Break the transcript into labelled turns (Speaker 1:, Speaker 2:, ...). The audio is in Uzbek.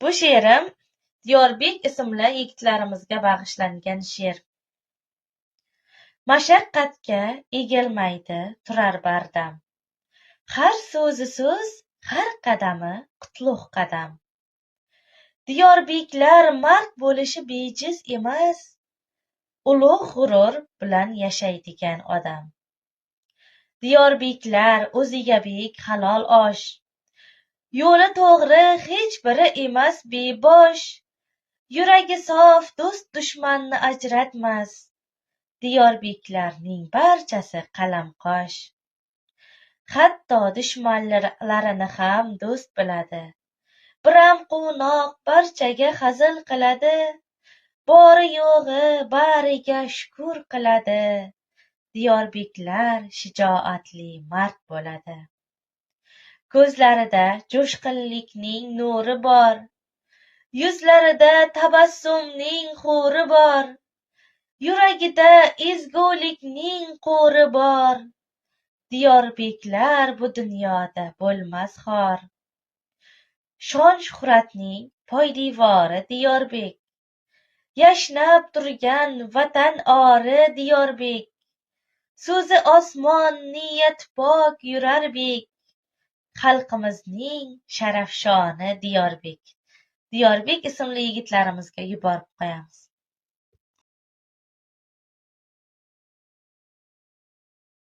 Speaker 1: Bu she'rim Diyorbek ismli yigitlarimizga bag'ishlangan she'r. Mashaqqatga egilmaydi turar bardam. Har so'zi so'z, har qadami qutlug' qadam. Diyorbeklar mard bo'lishi bejiz emas, ulug' g'urur bilan yashaydigan odam. Diyorbeklar o'ziga bek halol osh, yo'li to'g'ri hech biri emas bebosh. Yuragi sof do'st dushmanni ajratmas, Diyorbeklarning barchasi qalamqosh. Hatto dushmanlarini ham do'st biladi, biram quvnoq barchaga hazil qiladi, bori yo'g'i bariga shukur qiladi. Diyorbeklar shijoatli mard bo'ladi. Ko'zlarida jo'shqinlikning nuri bor, yuzlarida tabassumning huri bor, yuragida ezgulikning qo'ri bor. Diyorbeklar bu dunyoda bo'lmas xor. Shon-shuhratning poydevori Diyorbek, yashnab turgan vatan ori Diyorbek. So'zi osmon, niyati pok yurar bek, xalqimizning sharafshoni Diyorbek. Diyorbek ismli yigitlarimizga yuborib qo'yamiz.